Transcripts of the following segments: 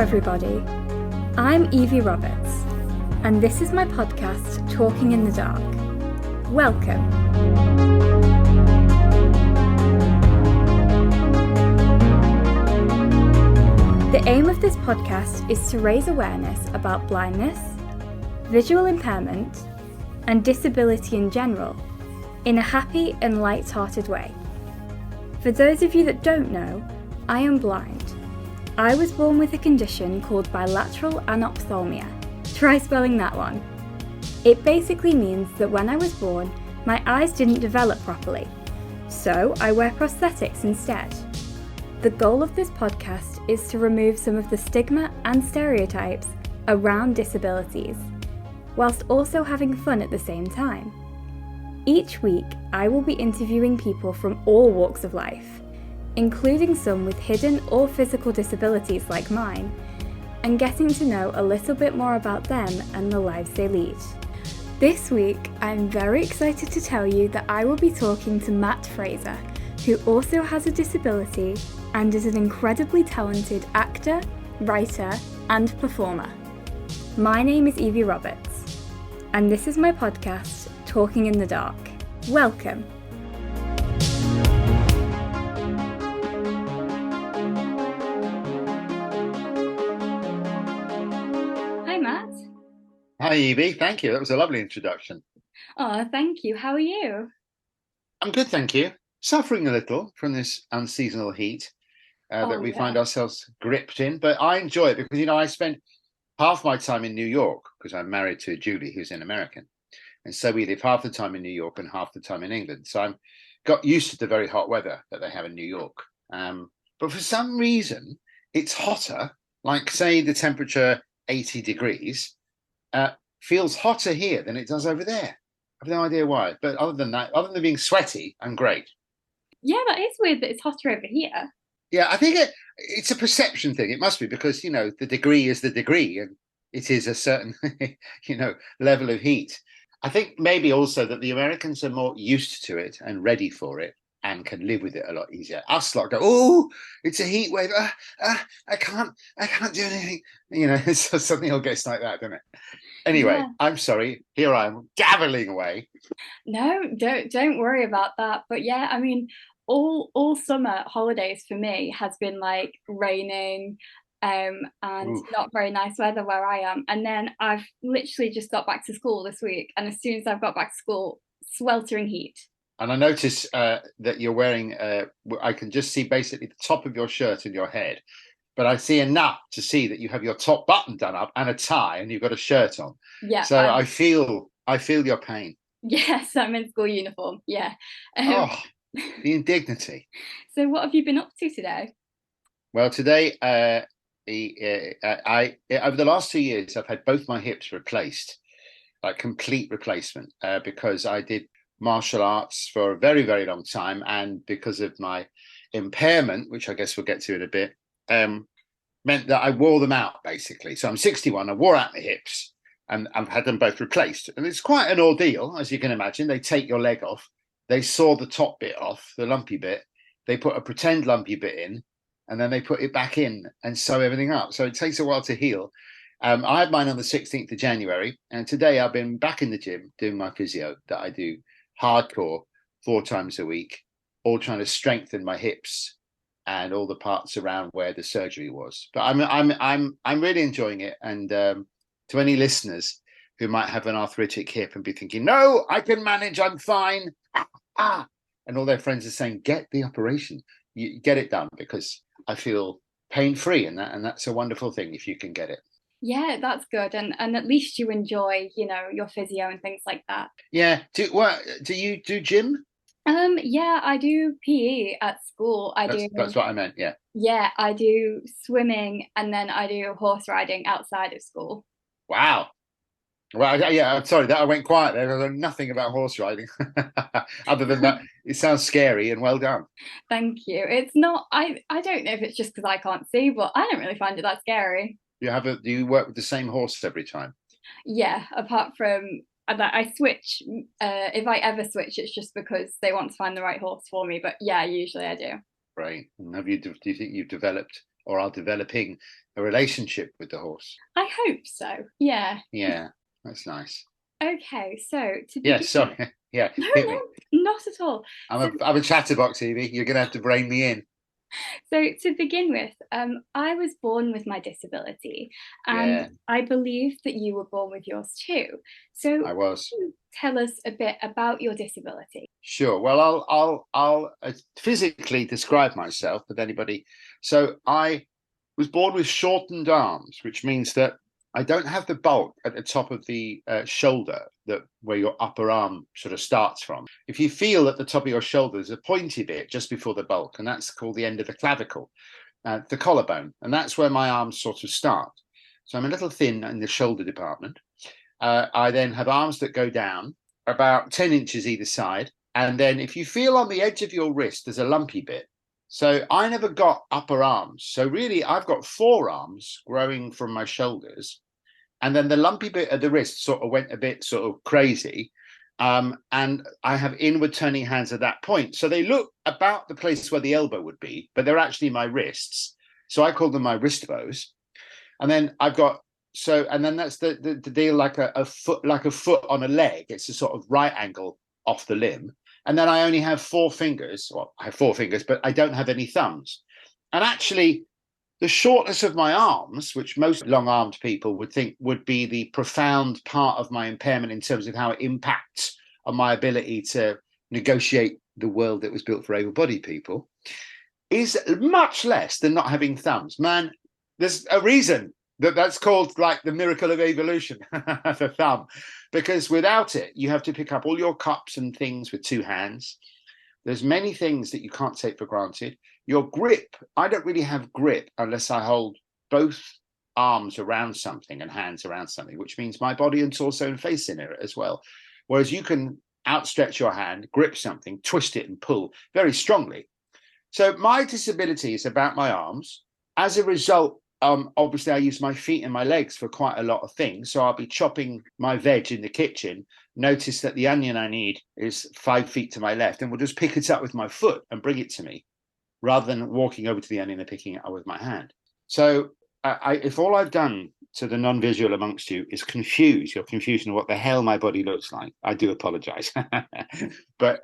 everybody. I'm Evie Roberts, and this is my podcast, Talking in the Dark. Welcome. The aim of this podcast is to raise awareness about blindness, visual impairment, and disability in general, in a happy and light-hearted way. For those of you that don't know, I am blind. I was born with a condition called bilateral anophthalmia. Try spelling that one. It basically means that when I was born, my eyes didn't develop properly, so I wear prosthetics instead. The goal of this podcast is to remove some of the stigma and stereotypes around disabilities, whilst also having fun at the same time. Each week, I will be interviewing people from all walks of life, including some with hidden or physical disabilities like mine, and getting to know a little bit more about them and the lives they lead. This week, I'm very excited to tell you that I will be talking to Mat Fraser, who also has a disability and is an incredibly talented actor, writer, and performer. My name is Evie Roberts, and this is my podcast, Talking in the Dark. Welcome. Hi, Matt. Hi, Evie. Thank you. That was a lovely introduction. Oh, thank you. How are you? I'm good, thank you. Suffering a little from this unseasonal heat that we find ourselves gripped in, but I enjoy it because, I spent half my time in New York because I'm married to Julie, who's an American. And so we live half the time in New York and half the time in England. So I'm got used to the very hot weather that they have in New York. But for some reason, it's hotter, like say the temperature 80 degrees, feels hotter here than it does over there. I have no idea why. But other than that, other than being sweaty, I'm great. Yeah, that is weird that it's hotter over here. Yeah, I think it's a perception thing. It must be because, the degree is the degree and it is a certain, level of heat. I think maybe also that the Americans are more used to it and ready for it and can live with it a lot easier. Us lot go, oh, it's a heat wave. I can't do anything. So something will get like that, doesn't it? Anyway, yeah. I'm sorry. Here I am gabbling away. No, don't worry about that. But yeah, I mean, all summer holidays for me has been like raining and Oof. Not very nice weather where I am. And then I've literally just got back to school this week. And as soon as I've got back to school, sweltering heat. And I notice that you're wearing, I can just see basically the top of your shirt and your head. But I see enough to see that you have your top button done up and a tie and you've got a shirt on. Yeah. So I feel your pain. Yes, I'm in school uniform. Yeah. The indignity. So what have you been up to today? Well, today, I over the last 2 years, I've had both my hips replaced, like complete replacement, because I did martial arts for a very, very long time. And because of my impairment, which I guess we'll get to in a bit, meant that I wore them out, basically. So I'm 61, I wore out my hips and I've had them both replaced. And it's quite an ordeal, as you can imagine. They take your leg off, they saw the top bit off, the lumpy bit, they put a pretend lumpy bit in, and then they put it back in and sew everything up. So it takes a while to heal. I had mine on the 16th of January, and today I've been back in the gym doing my physio that I do hardcore 4 times a week, all trying to strengthen my hips and all the parts around where the surgery was. But I'm really enjoying it. And to any listeners who might have an arthritic hip and be thinking, no, I can manage, I'm fine. And all their friends are saying, get the operation, you get it done, because I feel pain-free, and that's a wonderful thing if you can get it. Yeah, that's good, and at least you enjoy, your physio and things like that. Yeah. Do you do gym? Yeah, I do PE at school. That's what I meant. Yeah. Yeah, I do swimming, and then I do horse riding outside of school. Wow. Well, yeah, I'm sorry that I went quiet there. I know nothing about horse riding. Other than that, it sounds scary and well done. Thank you. It's not, I don't know if it's just because I can't see, but I don't really find it that scary. Do you work with the same horse every time? Yeah, apart from that I switch. If I ever switch, it's just because they want to find the right horse for me. But yeah, usually I do. Right. And do you think you've developed or are developing a relationship with the horse. I hope so. Yeah. Yeah, that's nice. Okay, so to Yeah, begin with, sorry. Yeah, no, hit me. not at all. So, I'm a chatterbox, Evie. You're going to have to rein me in. so to begin with, I was born with my disability, and Yeah, I believe that you were born with yours too. So, I can was. you tell us a bit about your disability? Sure. Well, I'll physically describe myself with anybody. So I was born with shortened arms, which means that I don't have the bulk at the top of the shoulder that where your upper arm sort of starts from. If you feel at the top of your shoulder, there's a pointy bit just before the bulk, and that's called the end of the clavicle, the collarbone, and that's where my arms sort of start. So I'm a little thin in the shoulder department. I then have arms that go down about 10 inches either side. And then if you feel on the edge of your wrist, there's a lumpy bit. So I never got upper arms. So really, I've got forearms growing from my shoulders. And then the lumpy bit of the wrist sort of went a bit sort of crazy. And I have inward turning hands at that point. So they look about the place where the elbow would be, but they're actually my wrists. So I call them my wrist bows. And then I've got and then that's the deal, like a foot on a leg. It's a sort of right angle off the limb. And then I only have 4 fingers. Well, I have 4 fingers, but I don't have any thumbs. And actually, the shortness of my arms, which most long-armed people would think would be the profound part of my impairment in terms of how it impacts on my ability to negotiate the world that was built for able-bodied people, is much less than not having thumbs. Man, there's a reason that's called like the miracle of evolution, the thumb, because without it, you have to pick up all your cups and things with 2 hands. There's many things that you can't take for granted. Your grip, I don't really have grip unless I hold both arms around something and hands around something, which means my body and torso and face in it as well. Whereas you can outstretch your hand, grip something, twist it and pull very strongly. So my disability is about my arms. As a result, obviously I use my feet and my legs for quite a lot of things. So I'll be chopping my veg in the kitchen. Notice that the onion I need is 5 feet to my left, and we'll just pick it up with my foot and bring it to me, rather than walking over to the onion and picking it up with my hand. So if all I've done to the non-visual amongst you is confuse your confusion of what the hell my body looks like, I do apologize. But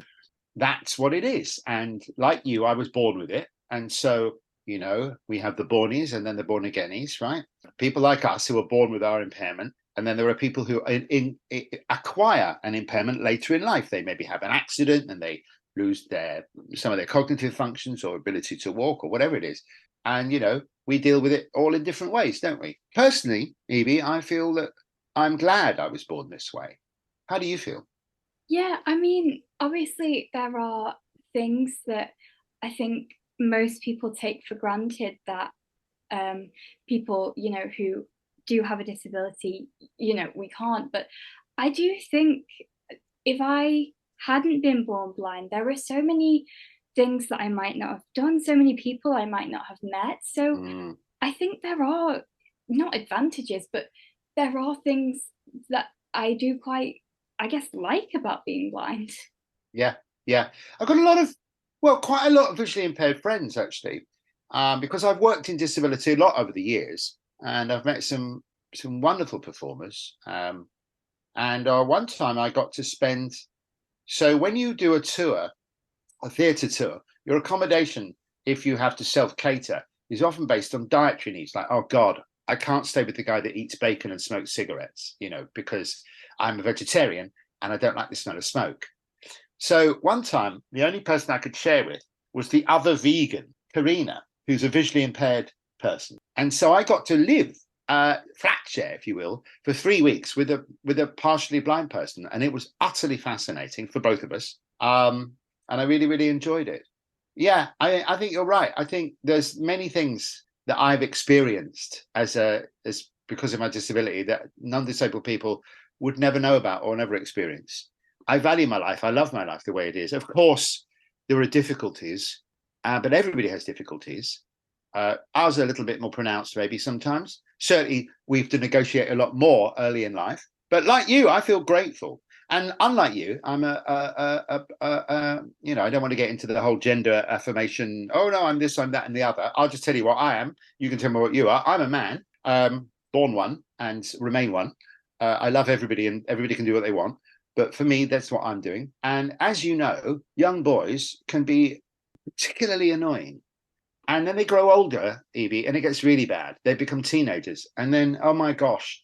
that's what it is. And like you, I was born with it. And so, you know, we have the Bornies and then the born againis, right? People like us who are born with our impairment. And then there are people who acquire an impairment later in life. They maybe have an accident and they lose some of their cognitive functions or ability to walk or whatever it is. And, you know, we deal with it all in different ways, don't we? Personally, Evie, I feel that I'm glad I was born this way. How do you feel? Yeah, I mean, obviously, there are things that I think most people take for granted that people, you know, who do have a disability, you know, we can't. But I do think if I hadn't been born blind, there are so many things that I might not have done, so many people I might not have met. So I think there are not advantages, but there are things that I do quite, I guess, like about being blind. Yeah, yeah. I've got quite a lot of visually impaired friends, actually, because I've worked in disability a lot over the years, and I've met some wonderful performers. And one time I got to spend. So when you do a tour, a theatre tour, your accommodation, if you have to self-cater, is often based on dietary needs. Like, oh God, I can't stay with the guy that eats bacon and smokes cigarettes, you know, because I'm a vegetarian and I don't like the smell of smoke. So one time, the only person I could share with was the other vegan, Karina, who's a visually impaired person. And so I got to live flat share, if you will, for 3 weeks with a partially blind person. And it was utterly fascinating for both of us. And I really, really enjoyed it. Yeah, I think you're right. I think there's many things that I've experienced as because of my disability that non-disabled people would never know about or never experience. I value my life. I love my life the way it is. Of course, there are difficulties, but everybody has difficulties. Ours are a little bit more pronounced, maybe sometimes. Certainly, we have to negotiate a lot more early in life. But like you, I feel grateful. And unlike you, I'm I don't want to get into the whole gender affirmation. Oh no, I'm this, I'm that, and the other. I'll just tell you what I am. You can tell me what you are. I'm a man, born one and remain one. I love everybody, and everybody can do what they want. But for me, that's what I'm doing. And as you know, young boys can be particularly annoying. And then they grow older, Evie, and it gets really bad. They become teenagers. And then, oh my gosh,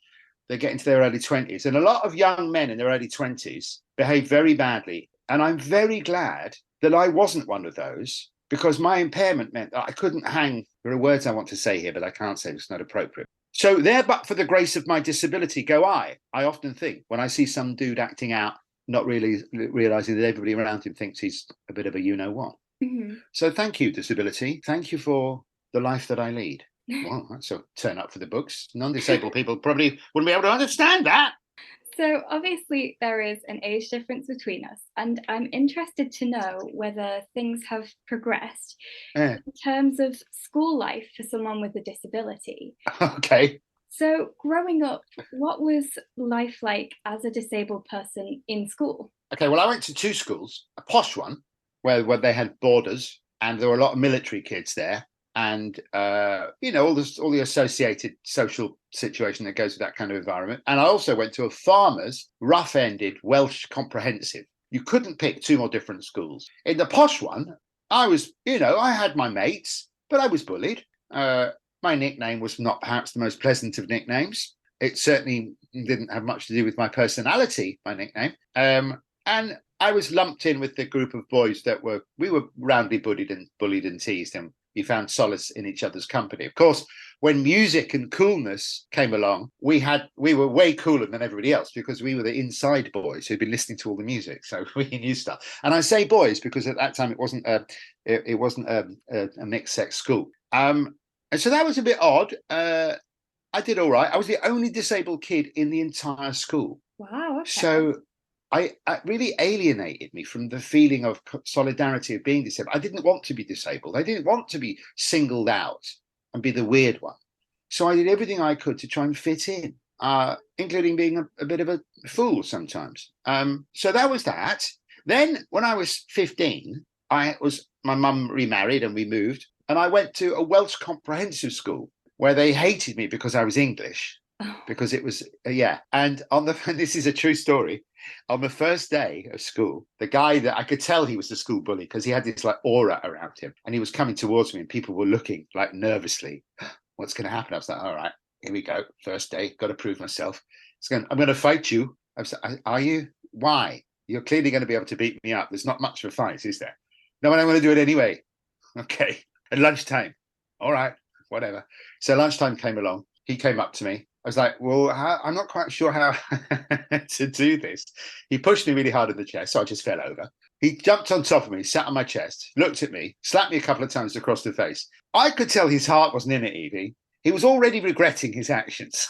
they get into their early 20s. And a lot of young men in their early 20s behave very badly. And I'm very glad that I wasn't one of those, because my impairment meant that I couldn't hang. There are words I want to say here, but I can't say, it's not appropriate. So there, but for the grace of my disability, go I. I often think when I see some dude acting out, not really realizing that everybody around him thinks he's a bit of a you-know-what. Mm-hmm. So thank you, disability. Thank you for the life that I lead. Well, that's a turn up for the books. Non-disabled people probably wouldn't be able to understand that. So obviously there is an age difference between us, and I'm interested to know whether things have progressed in terms of school life for someone with a disability. Okay. So growing up, what was life like as a disabled person in school? Okay, well, I went to two schools, a posh one, where they had borders, and there were a lot of military kids there, and all the associated social situation that goes with that kind of environment. And I also went to a farmer's rough-ended Welsh comprehensive. You couldn't pick two more different schools. In the posh one, I was, I had my mates, but I was bullied. My nickname was not perhaps the most pleasant of nicknames. It certainly didn't have much to do with my personality, my nickname. And I was lumped in with the group of boys we were roundly bullied and teased, and we found solace in each other's company. Of course, when music and coolness came along, we were way cooler than everybody else, because we were the inside boys who'd been listening to all the music, so we knew stuff. And I say boys because at that time it wasn't a mixed sex school. And so that was a bit odd. I did all right. I was the only disabled kid in the entire school. Wow. Okay. So it really alienated me from the feeling of solidarity of being disabled. I didn't want to be disabled. I didn't want to be singled out and be the weird one. So I did everything I could to try and fit in, including being a bit of a fool sometimes. So that was that. Then when I was 15, my mum remarried and we moved. And I went to a Welsh comprehensive school where they hated me because I was English. Because it was, And this is a true story. On the first day of school, the guy that I could tell he was the school bully, because he had this like aura around him, and he was coming towards me and people were looking like nervously, what's going to happen? I was like, all right, here we go. First day, got to prove myself. I'm going to fight you. I was like, are you? Why? You're clearly going to be able to beat me up. There's not much of a fight, is there? No, but I'm going to do it anyway. Okay. At lunchtime. All right, whatever. So lunchtime came along. He came up to me. I was like, well, I'm not quite sure how to do this. He pushed me really hard in the chair, so I just fell over. He jumped on top of me, sat on my chest, looked at me, slapped me a couple of times across the face. I could tell his heart wasn't in it, Evie. He was already regretting his actions.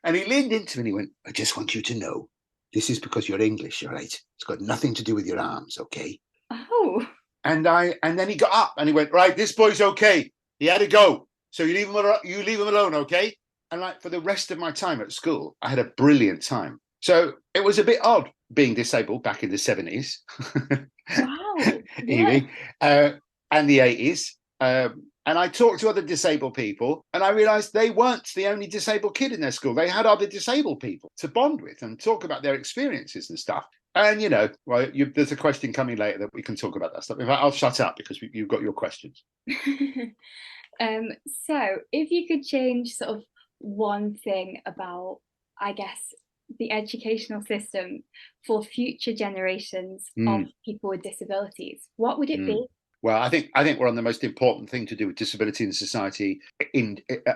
And he leaned into me and he went, I just want you to know, this is because you're English, all right? It's got nothing to do with your arms, okay? Oh. And then he got up and he went, right, this boy's okay. He had to go. So you leave him alone, okay? And like for the rest of my time at school, I had a brilliant time. So it was a bit odd being disabled back in the 70s. Wow. Evie, and the 80s. And I talked to other disabled people and I realized they weren't the only disabled kid in their school. They had other disabled people to bond with and talk about their experiences and stuff. And, there's a question coming later that we can talk about that stuff. In fact, I'll shut up because you've got your questions. So if you could change sort of one thing about, I guess, the educational system for future generations of people with disabilities, what would it be? Well, I think we're on the most important thing to do with disability in society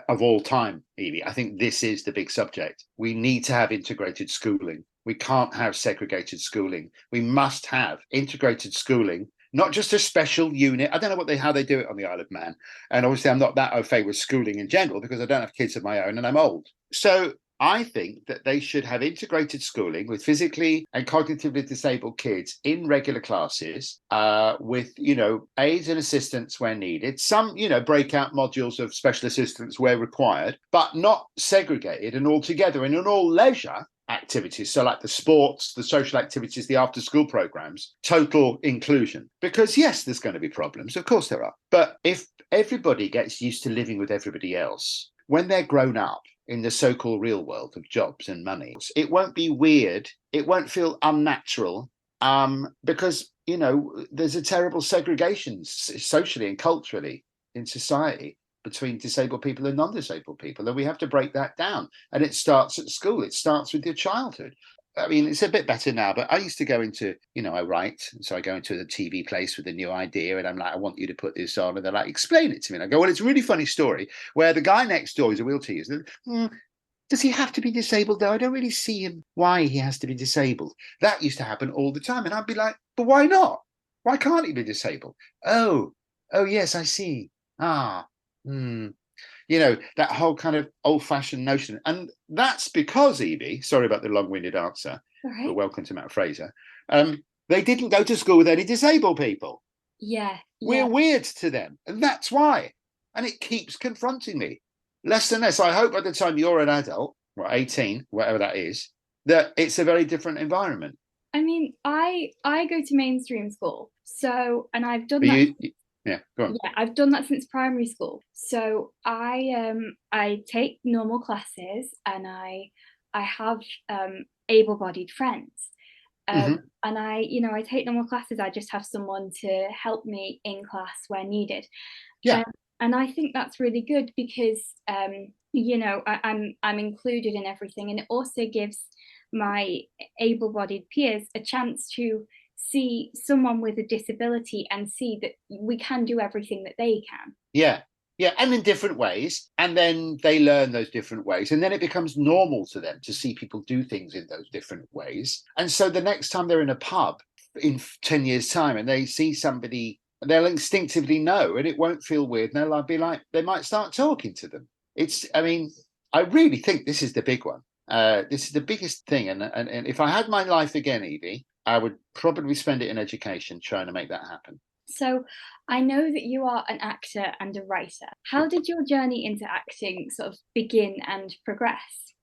of all time, Evie. I think this is the big subject. We need to have integrated schooling. We can't have segregated schooling. We must have integrated schooling, not just a special unit. I don't know how they do it on the Isle of Man. And obviously I'm not that au fait with schooling in general because I don't have kids of my own and I'm old. So I think that they should have integrated schooling with physically and cognitively disabled kids in regular classes with, aids and assistance where needed. Some, breakout modules of special assistance where required, but not segregated and all together and in all leisure. activities. So like the sports, the social activities, the after school programs, total inclusion. Because yes, there's going to be problems. Of course there are. But if everybody gets used to living with everybody else, when they're grown up in the so-called real world of jobs and money, it won't be weird. It won't feel unnatural because, you know, there's a terrible segregation socially and culturally in society between disabled people and non-disabled people, and we have to break that down. And it starts at school. It starts with your childhood. I mean, it's a bit better now, but I used to go into, you know, I write, so I go into the TV place with a new idea, and I'm like, I want you to put this on, and they're like, explain it to me. And I go, well, it's a really funny story where the guy next door is a wheelchair user. Does he have to be disabled though? I don't really see him why he has to be disabled. That used to happen all the time, and I'd be like, but why not? Why can't he be disabled? Oh, yes, I see. You know, that whole kind of old-fashioned notion. And that's because, Evie, sorry about the long-winded answer, right. But welcome to Mat Fraser, they didn't go to school with any disabled people. Yeah. We're weird to them, and that's why. And it keeps confronting me. Less and less. I hope by the time you're an adult, or 18, whatever that is, that it's a very different environment. I mean, I go to mainstream school, so, and I've done that. Yeah, go on. Yeah, I've done that since primary school. So I take normal classes, and I have able-bodied friends. And I take normal classes. I just have someone to help me in class where needed. Yeah. And I think that's really good because I'm included in everything, and it also gives my able-bodied peers a chance to see someone with a disability and see that we can do everything that they can. Yeah, and in different ways. And then they learn those different ways. And then it becomes normal to them to see people do things in those different ways. And so the next time they're in a pub in 10 years' time and they see somebody, they'll instinctively know, and it won't feel weird. And they'll be like, they might start talking to them. I really think this is the big one. This is the biggest thing. And if I had my life again, Evie, I would probably spend it in education trying to make that happen. So I know that you are an actor and a writer. How did your journey into acting sort of begin and progress?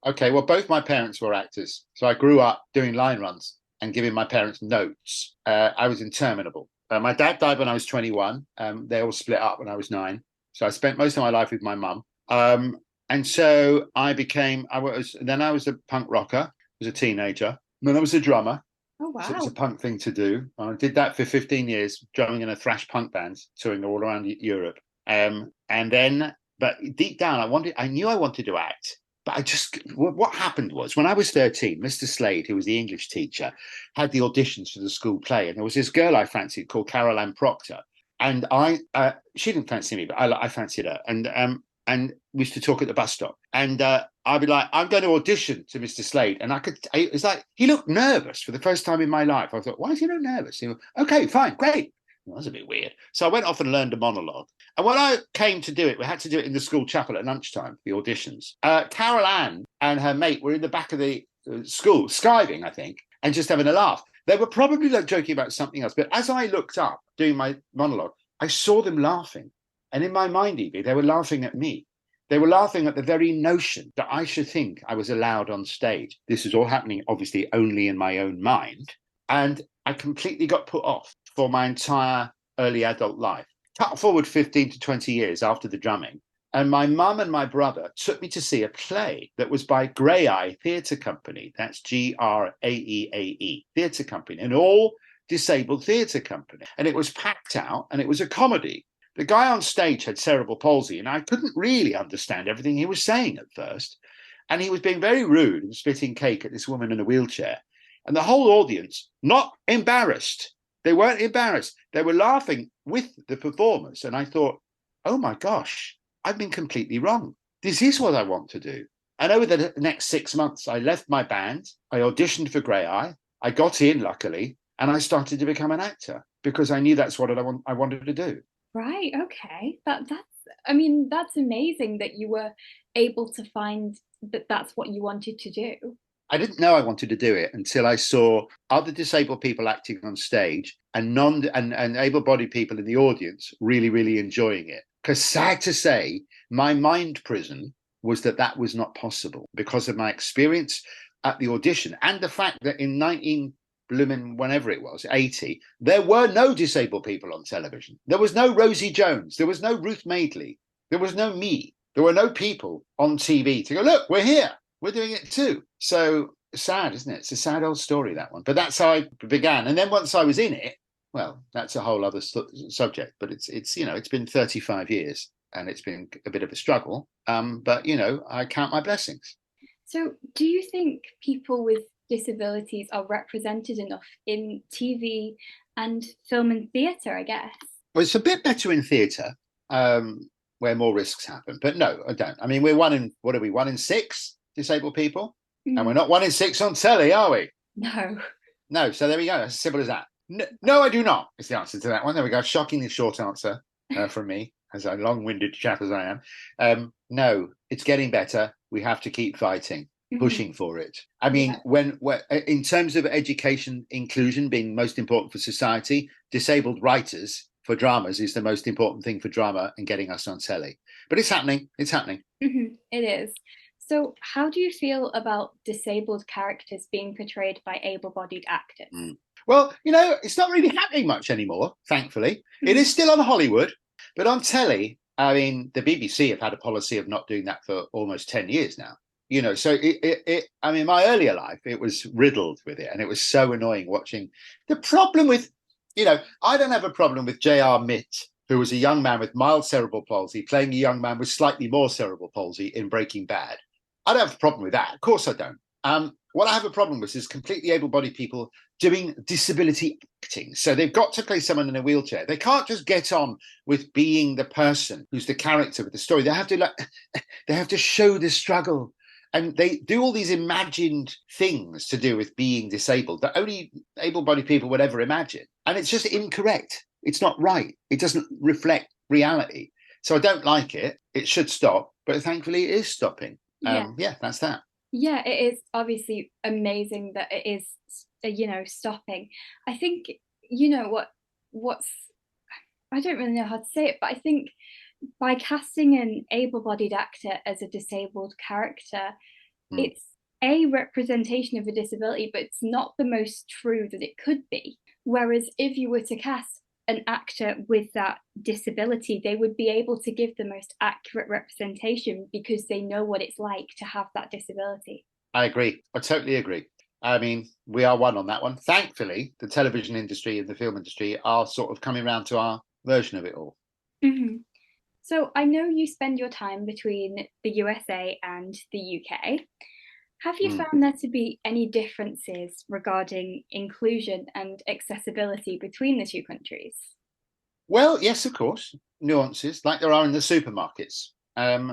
Okay, well, both my parents were actors. So I grew up doing line runs and giving my parents notes. I was interminable. My dad died when I was 21. They all split up when I was 9. So I spent most of my life with my mum. And so I was a punk rocker, I was a teenager. Then I was a drummer. Oh, wow. So it was a punk thing to do. I did that for 15 years, drumming in a thrash punk band, touring all around Europe. But deep down, I knew I wanted to act. But what happened was when I was 13, Mr. Slade, who was the English teacher, had the auditions for the school play. And there was this girl I fancied called Carol Ann Proctor. And she didn't fancy me, but I fancied her. And we used to talk at the bus stop. And I'd be like, I'm going to audition to Mr. Slade. And it's like, he looked nervous for the first time in my life. I thought, why is he look nervous? He went, okay, fine, great. Well, that was a bit weird. So I went off and learned a monologue. And when I came to do it, we had to do it in the school chapel at lunchtime, the auditions. Carol Ann and her mate were in the back of the school, skiving, I think, and just having a laugh. They were probably joking about something else. But as I looked up doing my monologue, I saw them laughing. And in my mind, Evie, they were laughing at me. They were laughing at the very notion that I should think I was allowed on stage. This is all happening, obviously, only in my own mind. And I completely got put off for my entire early adult life. Cut forward 15 to 20 years after the drumming. And my mum and my brother took me to see a play that was by Grey Eye Theatre Company. That's Graeae Theatre Company, an all-disabled theatre company. And it was packed out, and it was a comedy. The guy on stage had cerebral palsy, and I couldn't really understand everything he was saying at first. And he was being very rude and spitting cake at this woman in a wheelchair. And the whole audience, not embarrassed. They weren't embarrassed. They were laughing with the performers. And I thought, oh my gosh, I've been completely wrong. This is what I want to do. And over the next 6 months, I left my band. I auditioned for Grey Eye. I got in, luckily, and I started to become an actor because I knew that's what I wanted to do. Right. Okay. That's amazing that you were able to find that that's what you wanted to do. I didn't know I wanted to do it until I saw other disabled people acting on stage and able-bodied people in the audience really, really enjoying it. Because sad to say, my mind prison was that was not possible because of my experience at the audition, and the fact that in 19 blooming whenever it was 80, there were no disabled people on television. There was no Rosie Jones, there was no Ruth Madeley, there was no me, there were no people on TV to go, look, we're here, we're doing it too. So sad, isn't it? It's a sad old story, that one. But that's how I began. And then once I was in it, well, that's a whole other subject. But it's you know, it's been 35 years and it's been a bit of a struggle. But you know, I count my blessings. So do you think people with disabilities are represented enough in TV and film and theatre, I guess? Well, it's a bit better in theatre, where more risks happen. But no, I don't. I mean, we're one in 6 disabled people? And we're not 1 in 6 on telly, are we? No. So there we go. That's as simple as that. No, I do not, is the answer to that one. There we go. Shockingly short answer from me, as a long-winded chap as I am. No, it's getting better. We have to keep fighting, pushing for it. I mean, when in terms of education inclusion being most important for society, disabled writers for dramas is the most important thing for drama and getting us on telly. But it's happening. It's happening. It is. So how do you feel about disabled characters being portrayed by able-bodied actors? Well, you know, it's not really happening much anymore, thankfully. It is still on Hollywood, but on telly, I mean, the BBC have had a policy of not doing that for almost 10 years now. You know, so I mean, my earlier life, it was riddled with it, and it was so annoying watching. The problem with, you know, I don't have a problem with J.R. Mitt, who was a young man with mild cerebral palsy, playing a young man with slightly more cerebral palsy in Breaking Bad. I don't have a problem with that. Of course I don't. What I have a problem with is completely able-bodied people doing disability acting. So they've got to play someone in a wheelchair. They can't just get on with being the person who's the character with the story. They have to show the struggle. And they do all these imagined things to do with being disabled that only able-bodied people would ever imagine. And it's just incorrect. It's not right. It doesn't reflect reality. So I don't like it. It should stop. But thankfully, it is stopping. Yeah, that's that. Yeah, it is obviously amazing that it is, you know, stopping. I think, you know, what's I don't really know how to say it, but I think by casting an able-bodied actor as a disabled character, it's a representation of a disability, but it's not the most true that it could be. Whereas if you were to cast an actor with that disability, they would be able to give the most accurate representation because they know what it's like to have that disability. I agree. I totally agree. I mean, we are one on that one. Thankfully, the television industry and the film industry are sort of coming around to our version of it all. So I know you spend your time between the USA and the UK. Have you found there to be any differences regarding inclusion and accessibility between the two countries? Well, yes, of course. Nuances, like there are in the supermarkets and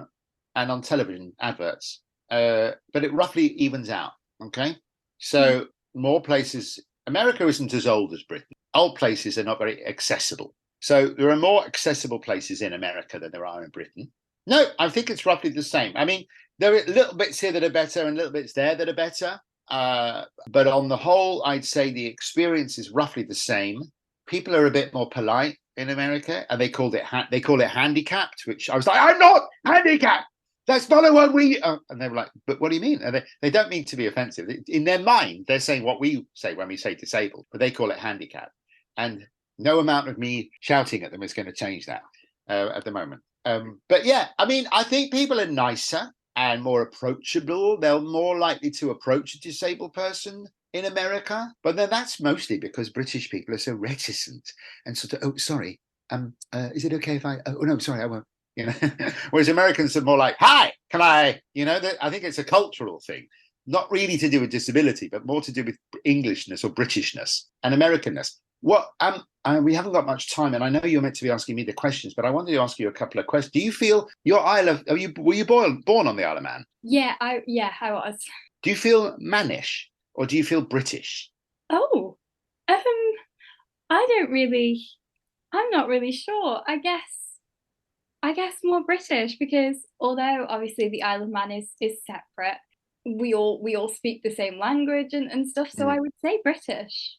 on television adverts. But it roughly evens out, okay? So more places, America isn't as old as Britain. Old places are not very accessible. So there are more accessible places in America than there are in Britain. No, I think it's roughly the same. I mean, there are little bits here that are better and little bits there that are better. But on the whole, I'd say the experience is roughly the same. People are a bit more polite in America, and they call it handicapped, which I was like, I'm not handicapped. That's not a word we. And they were like, but what do you mean? And they don't mean to be offensive. In their mind, they're saying what we say when we say disabled, but they call it handicapped. And no amount of me shouting at them is going to change that at the moment. But yeah, I mean, I think people are nicer and more approachable. They're more likely to approach a disabled person in America. But then that's mostly because British people are so reticent and sort of, oh, sorry, is it okay if I, oh, no, sorry, I won't. You know, whereas Americans are more like, hi, can I, you know, I think it's a cultural thing, not really to do with disability, but more to do with Englishness or Britishness and Americanness. What we haven't got much time, and I know you're meant to be asking me the questions, but I wanted to ask you a couple of questions. Do you feel your were you born on the Isle of Man? Yeah, I was. Do you feel mannish or do you feel British? Oh, I'm not really sure. I guess more British, because although obviously the Isle of Man is separate, we all speak the same language and stuff. So I would say British.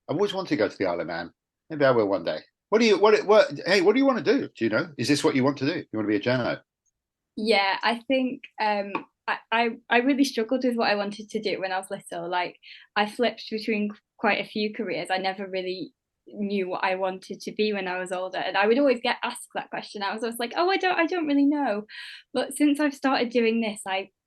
I always wanted to go to the Isle of Man. Maybe I will one day. What do you want to do? Do you know? Is this what you want to do? You want to be a journo? Yeah, I think I I really struggled with what I wanted to do when I was little. Like, I flipped between quite a few careers. I never really knew what I wanted to be when I was older, and I would always get asked that question. I was always like, oh, I don't really know. But since I've started doing this,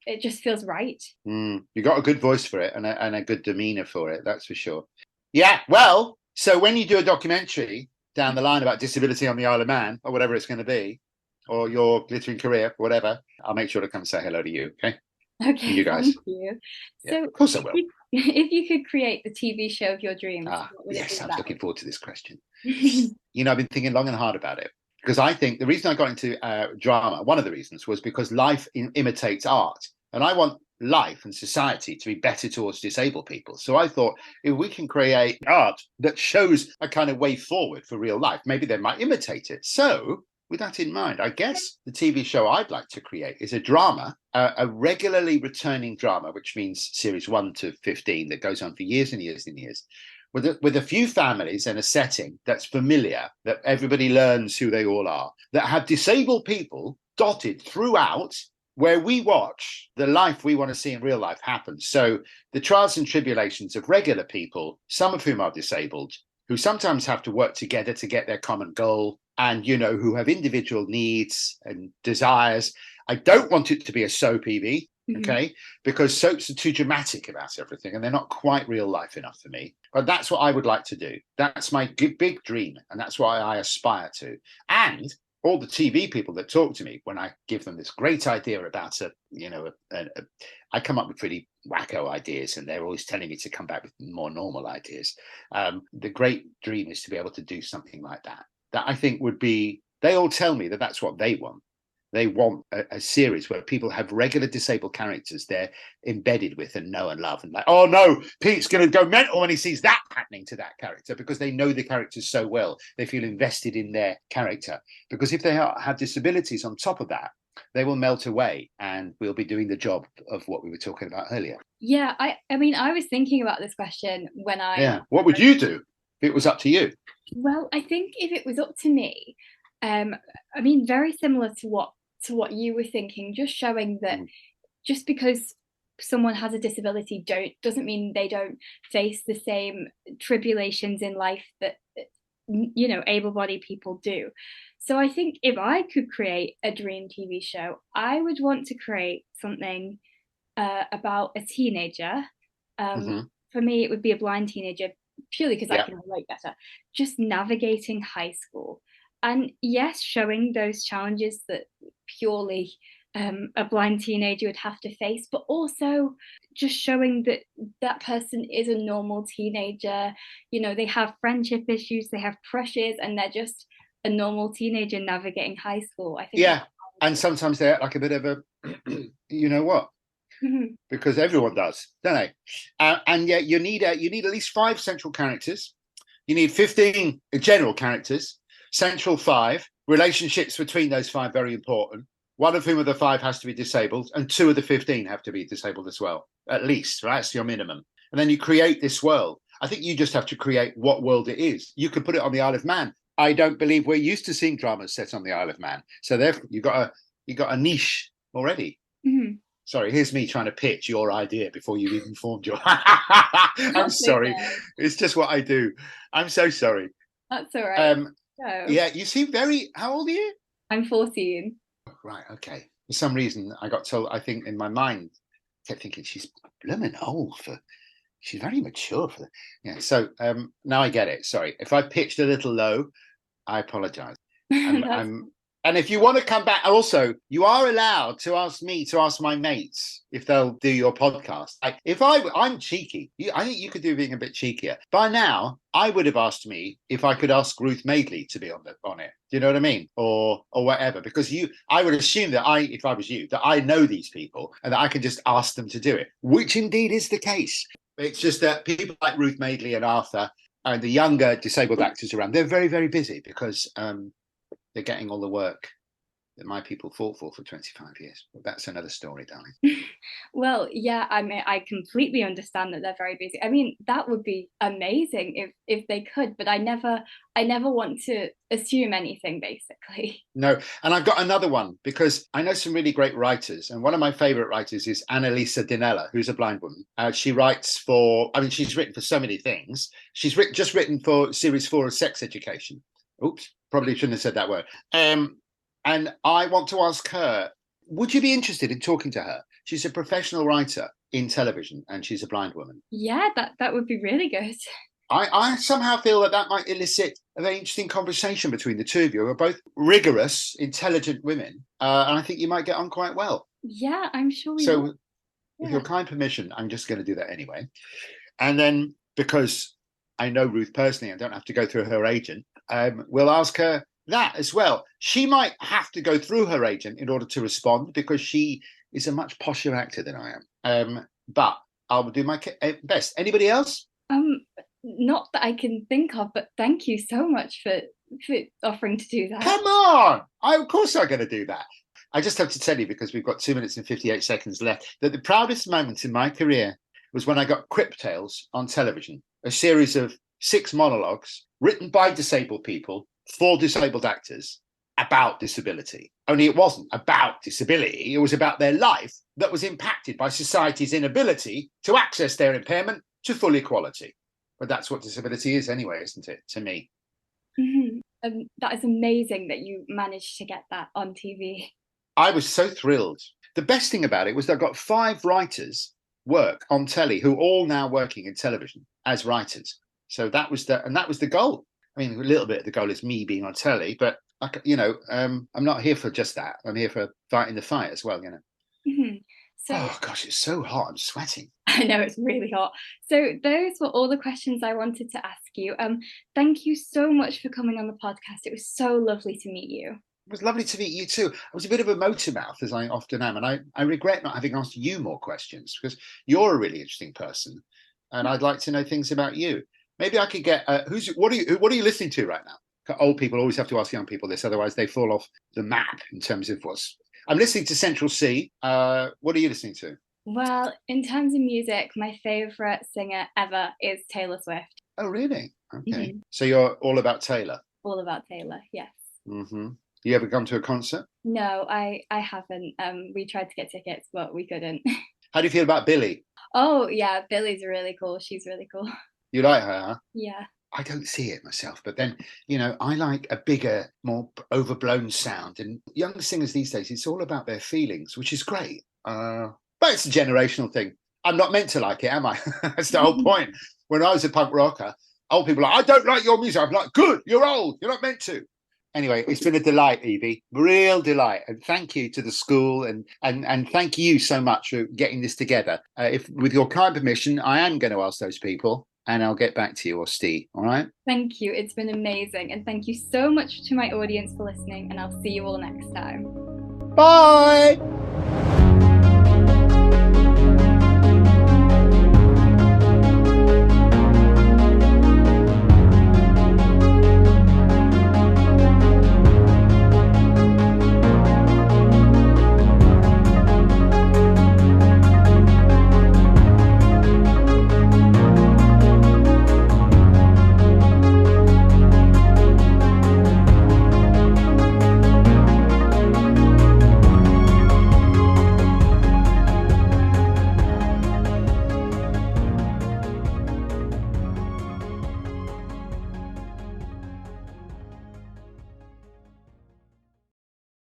it just feels right. You got a good voice for it, and a good demeanor for it, that's for sure. Yeah, well, so when you do a documentary down the line about disability on the Isle of Man, or whatever it's going to be, or your glittering career, whatever, I'll make sure to come say hello to you. Okay. Okay, You guys. thank you. Yeah, So, of course I will. if you could create the TV show of your dreams, what would yes, it be I was about? looking forward to this question. I've been thinking long and hard about it, because I think the reason I got into drama, one of the reasons, was because life imitates art, and I want life and society to be better towards disabled people. So I thought, if we can create art that shows a kind of way forward for real life, maybe they might imitate it. So with that in mind, I guess the TV show I'd like to create is a drama, a regularly returning drama, which means series 1 to 15, that goes on for years and years and years, with a few families and a setting that's familiar, that everybody learns who they all are, that have disabled people dotted throughout, where we watch the life we want to see in real life happen. So the trials and tribulations of regular people, some of whom are disabled, who sometimes have to work together to get their common goal, and, who have individual needs and desires. I don't want it to be a soap, Evie, okay? Because soaps are too dramatic about everything, and they're not quite real life enough for me. But that's what I would like to do. That's my big dream, and that's what I aspire to. And all the TV people that talk to me, when I give them this great idea about I come up with pretty wacko ideas, and they're always telling me to come back with more normal ideas. The great dream is to be able to do something like that I think would be, they all tell me that that's what they want. They want a series where people have regular disabled characters they're embedded with and know and love. And like, oh no, Pete's going to go mental when he sees that happening to that character, because they know the characters so well. They feel invested in their character. Because if they have disabilities on top of that, they will melt away, and we'll be doing the job of what we were talking about earlier. Yeah, I mean, I was thinking about this question when What would you do if it was up to you? Well, I think if it was up to me, I mean, very similar to what you were thinking, just showing that just because someone has a disability doesn't mean they don't face the same tribulations in life that able-bodied people do. So I think if I could create a dream TV show, I would want to create something about a teenager. For me, it would be a blind teenager, purely because I can relate better, just navigating high school. And yes, showing those challenges that purely a blind teenager would have to face, but also just showing that that person is a normal teenager. They have friendship issues, they have crushes, and they're just a normal teenager navigating high school. I think. And sometimes they're like a bit of a, you know what? Because everyone does, don't they? And yet you need at least 5 central characters. You need 15 general characters, central 5, relationships between those 5 very important. One of whom of the 5 has to be disabled, and 2 of the 15 have to be disabled as well, at least, right? That's your minimum. And then you create this world. I think you just have to create what world it is. You could put it on the Isle of Man. I don't believe we're used to seeing dramas set on the Isle of Man. So therefore, you got a niche already. Sorry, here's me trying to pitch your idea before you've even formed your. I'm sorry. Okay. It's just what I do. I'm so sorry. That's all right. Yeah, you seem very. How old are you? I'm 14. Right. Okay. For some reason, I got told. I think in my mind, I kept thinking she's blooming old for. She's very mature for that. Yeah. So now I get it. Sorry if I pitched a little low. I apologize. And if you want to come back, also, you are allowed to ask me to ask my mates if they'll do your podcast. Like, if I'm cheeky. I think you could do being a bit cheekier. By now, I would have asked me if I could ask Ruth Madeley to be on it. Do you know what I mean? Or whatever. Because I would assume that if I was you, that I know these people and that I can just ask them to do it, which indeed is the case. It's just that people like Ruth Madeley and Arthur and the younger disabled actors around, they're very, very busy because they're getting all the work that my people fought for 25 years. But that's another story, darling. Well, yeah, I mean, I completely understand that they're very busy. I mean, that would be amazing if they could, but I never want to assume anything, basically. No, and I've got another one because I know some really great writers, and one of my favourite writers is Annalisa Dinella, who's a blind woman. She writes for, I mean, she's written for so many things. She's just written for series 4 of Sex Education. Oops, probably shouldn't have said that word. And I want to ask her, would you be interested in talking to her? She's a professional writer in television, and she's a blind woman. Yeah, that would be really good. I somehow feel that might elicit a very interesting conversation between the two of you, who are both rigorous, intelligent women, and I think you might get on quite well. Yeah, I'm sure we So, will. with your kind permission, I'm just going to do that anyway. And then, because I know Ruth personally, I don't have to go through her agent, we'll ask her that as well. She might have to go through her agent in order to respond because she is a much posher actor than I am. But I'll do my best. Anybody else? Not that I can think of, but thank you so much for offering to do that. Come on! Of course I'm going to do that. I just have to tell you, because we've got 2 minutes and 58 seconds left, that the proudest moment in my career was when I got Criptales on television, a series of 6 monologues written by disabled people for disabled actors about disability. Only it wasn't about disability. It was about their life that was impacted by society's inability to access their impairment to full equality. But that's what disability is anyway, isn't it, to me? Mm-hmm. That is amazing that you managed to get that on TV. I was so thrilled. The best thing about it was I got 5 writers work on telly who are all now working in television as writers. So that was the goal. I mean, a little bit of the goal is me being on telly, but I'm not here for just that. I'm here for fighting the fight as well, Mm-hmm. So, oh gosh, it's so hot. I'm sweating. I know it's really hot. So those were all the questions I wanted to ask you. Thank you so much for coming on the podcast. It was so lovely to meet you. It was lovely to meet you too. I was a bit of a motor mouth, as I often am, and I regret not having asked you more questions because you're a really interesting person, and I'd like to know things about you. Maybe I could get what are you listening to right now? Old people always have to ask young people this, otherwise they fall off the map in terms of what's. I'm listening to Central C. What are you listening to? Well, in terms of music, my favourite singer ever is Taylor Swift. Oh, really? Okay. Mm-hmm. So you're all about Taylor? All about Taylor, yes. Mm-hmm. You ever gone to a concert? No, I haven't. We tried to get tickets, but we couldn't. How do you feel about Billie? Oh, yeah, Billie's really cool. She's really cool. You like her, huh? Yeah. I don't see it myself, but then, I like a bigger, more overblown sound. And young singers these days, it's all about their feelings, which is great. But it's a generational thing. I'm not meant to like it, am I? That's the whole point. When I was a punk rocker, old people are like, I don't like your music. I'm like, good, you're old. You're not meant to. Anyway, it's been a delight, Evie, real delight. And thank you to the school and thank you so much for getting this together. If with your kind permission, I am going to ask those people. And I'll get back to you, or Steve, all right? Thank you. It's been amazing. And thank you so much to my audience for listening. And I'll see you all next time. Bye!